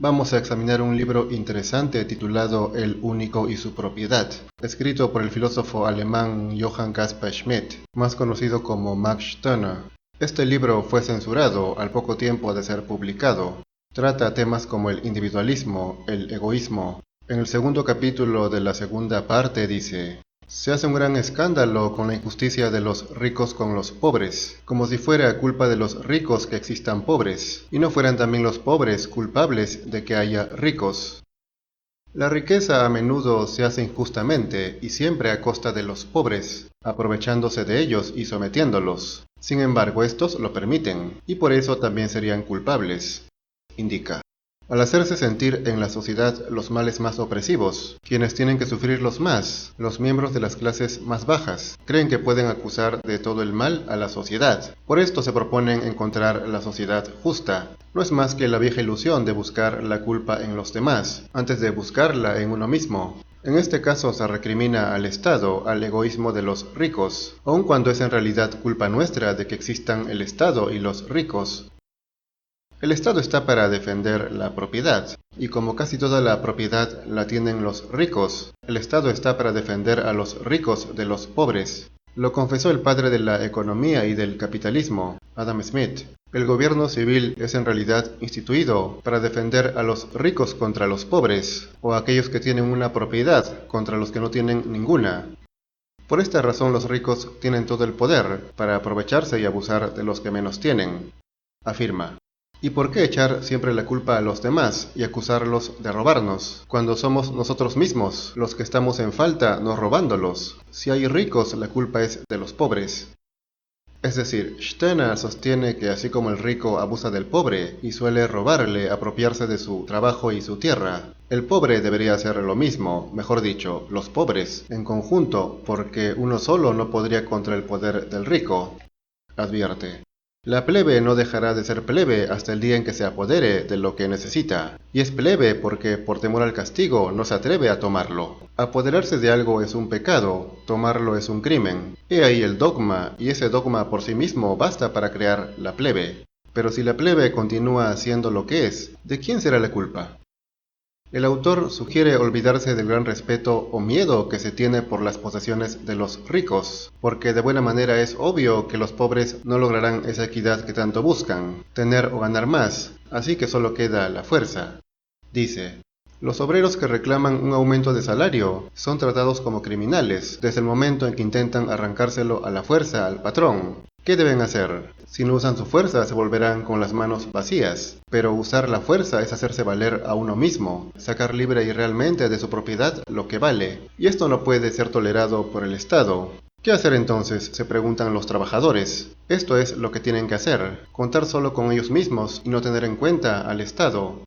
Vamos a examinar un libro interesante titulado El único y su propiedad, escrito por el filósofo alemán Johann Caspar Schmidt, más conocido como Max Stirner. Este libro fue censurado al poco tiempo de ser publicado. Trata temas como el individualismo, el egoísmo. En el segundo capítulo de la segunda parte dice: se hace un gran escándalo con la injusticia de los ricos con los pobres, como si fuera culpa de los ricos que existan pobres, y no fueran también los pobres culpables de que haya ricos. La riqueza a menudo se hace injustamente y siempre a costa de los pobres, aprovechándose de ellos y sometiéndolos. Sin embargo, estos lo permiten, y por eso también serían culpables, indica. Al hacerse sentir en la sociedad los males más opresivos, quienes tienen que sufrirlos más, los miembros de las clases más bajas, creen que pueden acusar de todo el mal a la sociedad. Por esto se proponen encontrar la sociedad justa. No es más que la vieja ilusión de buscar la culpa en los demás, antes de buscarla en uno mismo. En este caso se recrimina al Estado, al egoísmo de los ricos, aun cuando es en realidad culpa nuestra de que existan el Estado y los ricos. El Estado está para defender la propiedad, y como casi toda la propiedad la tienen los ricos, el Estado está para defender a los ricos de los pobres. Lo confesó el padre de la economía y del capitalismo, Adam Smith. El gobierno civil es en realidad instituido para defender a los ricos contra los pobres, o a aquellos que tienen una propiedad contra los que no tienen ninguna. Por esta razón los ricos tienen todo el poder para aprovecharse y abusar de los que menos tienen, afirma. ¿Y por qué echar siempre la culpa a los demás y acusarlos de robarnos, cuando somos nosotros mismos los que estamos en falta no robándolos? Si hay ricos, la culpa es de los pobres. Es decir, Stirner sostiene que así como el rico abusa del pobre y suele robarle, apropiarse de su trabajo y su tierra, el pobre debería hacer lo mismo, mejor dicho, los pobres, en conjunto, porque uno solo no podría contra el poder del rico, advierte. La plebe no dejará de ser plebe hasta el día en que se apodere de lo que necesita, y es plebe porque por temor al castigo no se atreve a tomarlo. Apoderarse de algo es un pecado, tomarlo es un crimen. He ahí el dogma, y ese dogma por sí mismo basta para crear la plebe. Pero si la plebe continúa haciendo lo que es, ¿de quién será la culpa? El autor sugiere olvidarse del gran respeto o miedo que se tiene por las posesiones de los ricos, porque de buena manera es obvio que los pobres no lograrán esa equidad que tanto buscan, tener o ganar más, así que solo queda la fuerza. Dice: los obreros que reclaman un aumento de salario son tratados como criminales desde el momento en que intentan arrancárselo a la fuerza al patrón. ¿Qué deben hacer? Si no usan su fuerza se volverán con las manos vacías, pero usar la fuerza es hacerse valer a uno mismo, sacar libre y realmente de su propiedad lo que vale, y esto no puede ser tolerado por el Estado. ¿Qué hacer entonces?, se preguntan los trabajadores. Esto es lo que tienen que hacer, contar solo con ellos mismos y no tener en cuenta al Estado.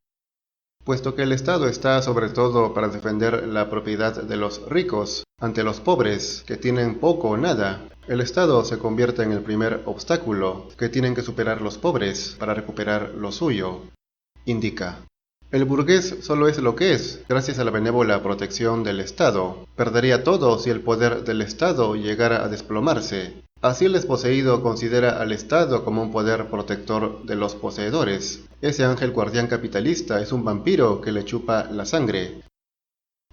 Puesto que el Estado está sobre todo para defender la propiedad de los ricos ante los pobres, que tienen poco o nada, el Estado se convierte en el primer obstáculo que tienen que superar los pobres para recuperar lo suyo, indica. El burgués solo es lo que es, gracias a la benévola protección del Estado. Perdería todo si el poder del Estado llegara a desplomarse. Así el desposeído considera al Estado como un poder protector de los poseedores. Ese ángel guardián capitalista es un vampiro que le chupa la sangre.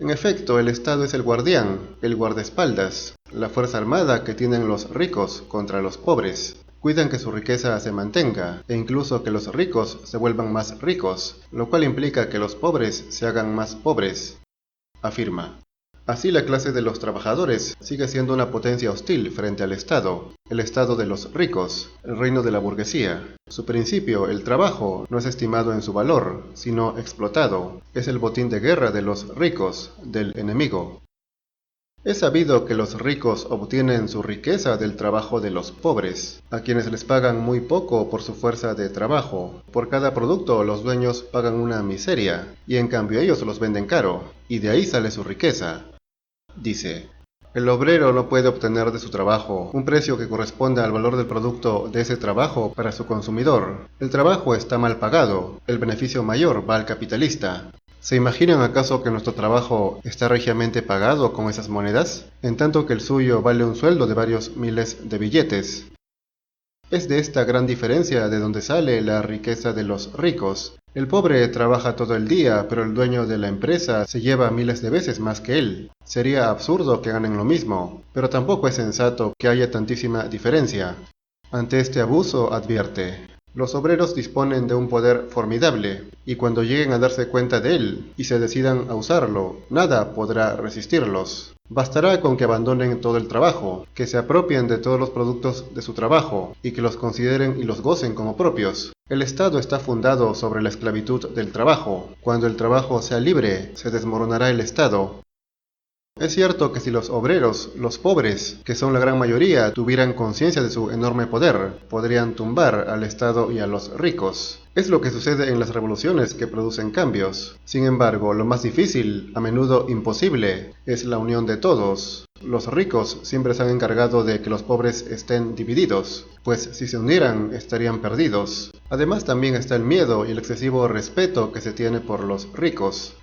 En efecto, el Estado es el guardián, el guardaespaldas, la fuerza armada que tienen los ricos contra los pobres. Cuidan que su riqueza se mantenga, e incluso que los ricos se vuelvan más ricos, lo cual implica que los pobres se hagan más pobres, afirma. Así la clase de los trabajadores sigue siendo una potencia hostil frente al Estado, el Estado de los ricos, el reino de la burguesía. Su principio, el trabajo, no es estimado en su valor, sino explotado. Es el botín de guerra de los ricos, del enemigo. Es sabido que los ricos obtienen su riqueza del trabajo de los pobres, a quienes les pagan muy poco por su fuerza de trabajo. Por cada producto los dueños pagan una miseria, y en cambio ellos los venden caro, y de ahí sale su riqueza. Dice: el obrero no puede obtener de su trabajo un precio que corresponda al valor del producto de ese trabajo para su consumidor. El trabajo está mal pagado, el beneficio mayor va al capitalista. ¿Se imaginan acaso que nuestro trabajo está regiamente pagado con esas monedas, en tanto que el suyo vale un sueldo de varios miles de billetes? Es de esta gran diferencia de donde sale la riqueza de los ricos. El pobre trabaja todo el día, pero el dueño de la empresa se lleva miles de veces más que él. Sería absurdo que ganen lo mismo, pero tampoco es sensato que haya tantísima diferencia. Ante este abuso, advierte: los obreros disponen de un poder formidable, y cuando lleguen a darse cuenta de él y se decidan a usarlo, nada podrá resistirlos. Bastará con que abandonen todo el trabajo, que se apropien de todos los productos de su trabajo, y que los consideren y los gocen como propios. El Estado está fundado sobre la esclavitud del trabajo. Cuando el trabajo sea libre, se desmoronará el Estado. Es cierto que si los obreros, los pobres, que son la gran mayoría, tuvieran conciencia de su enorme poder, podrían tumbar al Estado y a los ricos. Es lo que sucede en las revoluciones que producen cambios. Sin embargo, lo más difícil, a menudo imposible, es la unión de todos. Los ricos siempre se han encargado de que los pobres estén divididos, pues si se unieran estarían perdidos. Además también está el miedo y el excesivo respeto que se tiene por los ricos,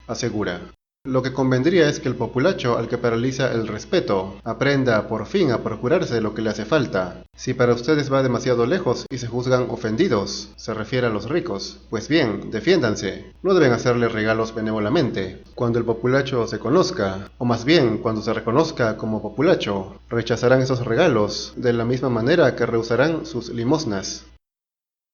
asegura. Lo que convendría es que el populacho, al que paraliza el respeto, aprenda por fin a procurarse lo que le hace falta. Si para ustedes va demasiado lejos y se juzgan ofendidos, se refiere a los ricos, pues bien, defiéndanse. No deben hacerle regalos benévolamente. Cuando el populacho se conozca, o más bien cuando se reconozca como populacho, rechazarán esos regalos de la misma manera que rehusarán sus limosnas.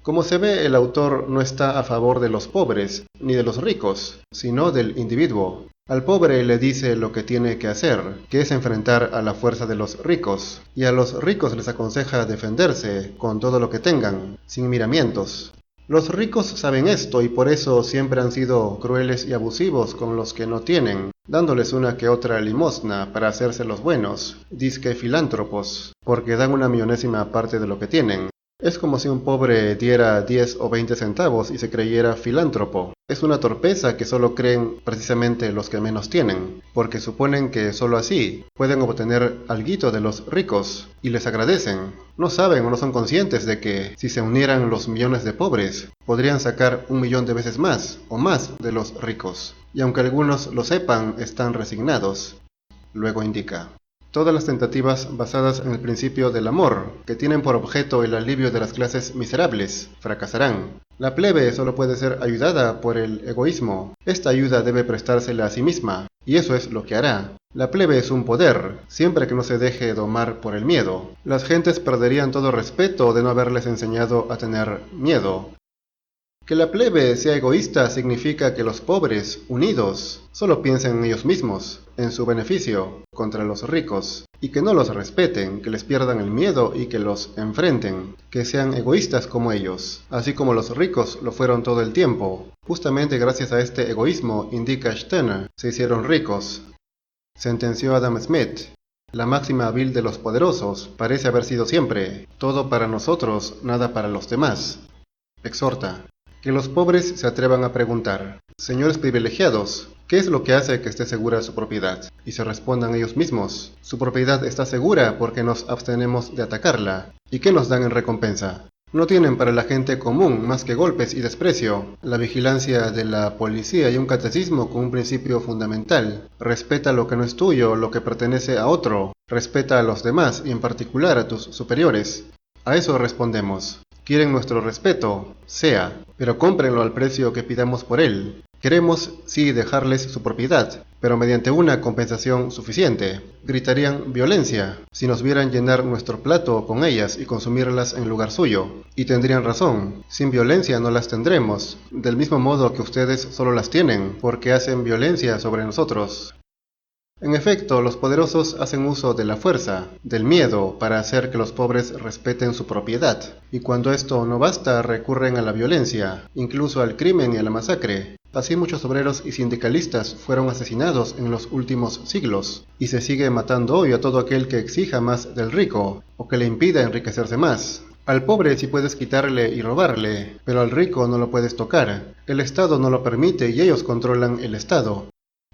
Como se ve, el autor no está a favor de los pobres, ni de los ricos, sino del individuo. Al pobre le dice lo que tiene que hacer, que es enfrentar a la fuerza de los ricos, y a los ricos les aconseja defenderse con todo lo que tengan, sin miramientos. Los ricos saben esto y por eso siempre han sido crueles y abusivos con los que no tienen, dándoles una que otra limosna para hacerse los buenos, dizque filántropos, porque dan una millonésima parte de lo que tienen. Es como si un pobre diera 10 o 20 centavos y se creyera filántropo. Es una torpeza que solo creen precisamente los que menos tienen, porque suponen que solo así pueden obtener alguito de los ricos, y les agradecen. No saben o no son conscientes de que, si se unieran los millones de pobres, podrían sacar 1.000.000 de veces más, o más, de los ricos. Y aunque algunos lo sepan, están resignados. Luego indica: todas las tentativas basadas en el principio del amor, que tienen por objeto el alivio de las clases miserables, fracasarán. La plebe solo puede ser ayudada por el egoísmo. Esta ayuda debe prestársela a sí misma, y eso es lo que hará. La plebe es un poder, siempre que no se deje domar por el miedo. Las gentes perderían todo respeto de no haberles enseñado a tener miedo. Que la plebe sea egoísta significa que los pobres, unidos, solo piensen en ellos mismos, en su beneficio, contra los ricos, y que no los respeten, que les pierdan el miedo y que los enfrenten, que sean egoístas como ellos, así como los ricos lo fueron todo el tiempo. Justamente gracias a este egoísmo, indica Stirner, se hicieron ricos. Sentenció Adam Smith: la máxima vil de los poderosos parece haber sido siempre: todo para nosotros, nada para los demás. Exhorta: que los pobres se atrevan a preguntar: señores privilegiados, ¿qué es lo que hace que esté segura su propiedad? Y se respondan ellos mismos: su propiedad está segura porque nos abstenemos de atacarla. ¿Y qué nos dan en recompensa? No tienen para la gente común más que golpes y desprecio, la vigilancia de la policía y un catecismo con un principio fundamental: respeta lo que no es tuyo, lo que pertenece a otro, respeta a los demás y en particular a tus superiores. A eso respondemos: quieren nuestro respeto, sea, pero cómprenlo al precio que pidamos por él. Queremos, sí, dejarles su propiedad, pero mediante una compensación suficiente. Gritarían violencia si nos vieran llenar nuestro plato con ellas y consumirlas en lugar suyo. Y tendrían razón: sin violencia no las tendremos, del mismo modo que ustedes solo las tienen, porque hacen violencia sobre nosotros. En efecto, los poderosos hacen uso de la fuerza, del miedo, para hacer que los pobres respeten su propiedad, y cuando esto no basta recurren a la violencia, incluso al crimen y a la masacre. Así muchos obreros y sindicalistas fueron asesinados en los últimos siglos, y se sigue matando hoy a todo aquel que exija más del rico, o que le impida enriquecerse más. Al pobre sí puedes quitarle y robarle, pero al rico no lo puedes tocar. El Estado no lo permite y ellos controlan el Estado.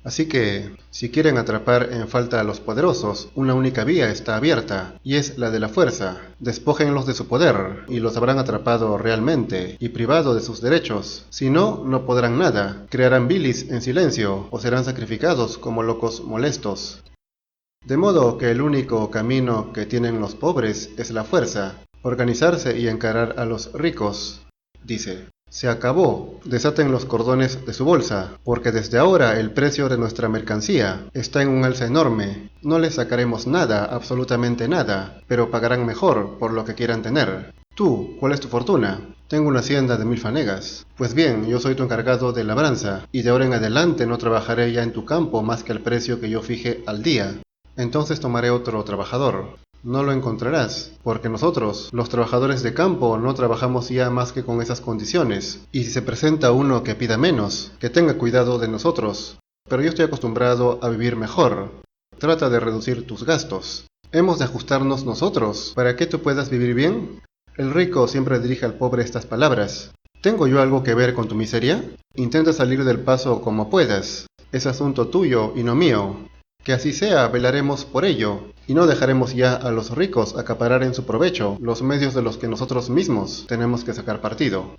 Así que, si quieren atrapar en falta a los poderosos, una única vía está abierta, y es la de la fuerza. Despójenlos de su poder, y los habrán atrapado realmente, y privado de sus derechos. Si no, no podrán nada, crearán bilis en silencio, o serán sacrificados como locos molestos. De modo que el único camino que tienen los pobres es la fuerza. organizarse y encarar a los ricos. Dice: se acabó, desaten los cordones de su bolsa, porque desde ahora el precio de nuestra mercancía está en un alza enorme. No les sacaremos nada, absolutamente nada, pero pagarán mejor por lo que quieran tener. Tú, ¿cuál es tu fortuna? Tengo una hacienda de 1000 fanegas. Pues bien, yo soy tu encargado de labranza, y de ahora en adelante no trabajaré ya en tu campo más que al precio que yo fije al día. Entonces tomaré otro trabajador. No lo encontrarás, porque nosotros, los trabajadores de campo, no trabajamos ya más que con esas condiciones, y si se presenta uno que pida menos, que tenga cuidado de nosotros. Pero yo estoy acostumbrado a vivir mejor. Trata de reducir tus gastos. Hemos de ajustarnos nosotros, para que tú puedas vivir bien. El rico siempre dirige al pobre estas palabras: ¿tengo yo algo que ver con tu miseria? Intenta salir del paso como puedas. Es asunto tuyo y no mío. Que así sea, velaremos por ello, y no dejaremos ya a los ricos acaparar en su provecho los medios de los que nosotros mismos tenemos que sacar partido.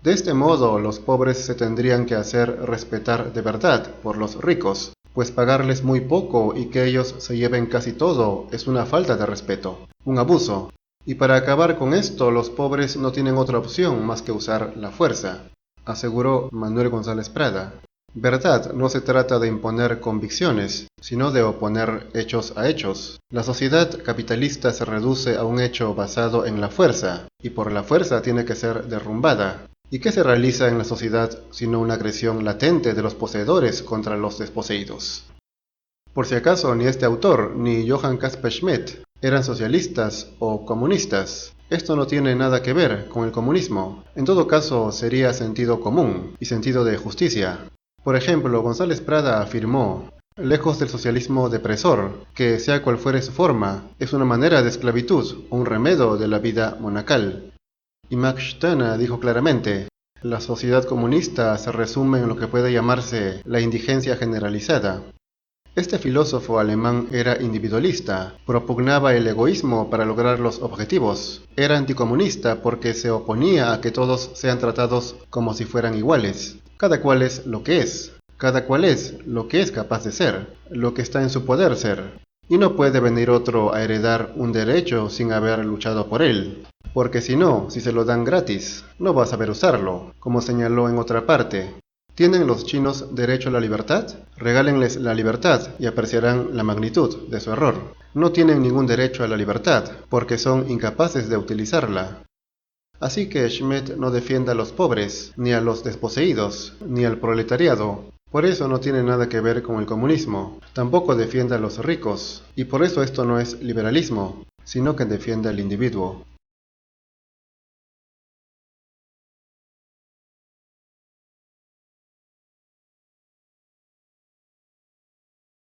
De este modo, los pobres se tendrían que hacer respetar de verdad por los ricos, pues pagarles muy poco y que ellos se lleven casi todo es una falta de respeto, un abuso, y para acabar con esto los pobres no tienen otra opción más que usar la fuerza, aseguró Manuel González Prada. Verdad no se trata de imponer convicciones, sino de oponer hechos a hechos. La sociedad capitalista se reduce a un hecho basado en la fuerza, y por la fuerza tiene que ser derrumbada. ¿Y qué se realiza en la sociedad sino una agresión latente de los poseedores contra los desposeídos? Por si acaso, ni este autor ni Johann Caspar Schmidt eran socialistas o comunistas. Esto no tiene nada que ver con el comunismo. En todo caso, sería sentido común y sentido de justicia. Por ejemplo, González Prada afirmó: lejos del socialismo depresor, que sea cual fuere su forma, es una manera de esclavitud, un remedio de la vida monacal. Y Max Stirner dijo claramente: la sociedad comunista se resume en lo que puede llamarse la indigencia generalizada. Este filósofo alemán era individualista, propugnaba el egoísmo para lograr los objetivos. Era anticomunista porque se oponía a que todos sean tratados como si fueran iguales. Cada cual es lo que es. Cada cual es lo que es capaz de ser, lo que está en su poder ser. Y no puede venir otro a heredar un derecho sin haber luchado por él. Porque si no, si se lo dan gratis, no va a saber usarlo, como señaló en otra parte. ¿Tienen los chinos derecho a la libertad? Regálenles la libertad y apreciarán la magnitud de su error. No tienen ningún derecho a la libertad, porque son incapaces de utilizarla. Así que Schmidt no defiende a los pobres, ni a los desposeídos, ni al proletariado. Por eso no tiene nada que ver con el comunismo. Tampoco defiende a los ricos, y por eso esto no es liberalismo, sino que defiende al individuo.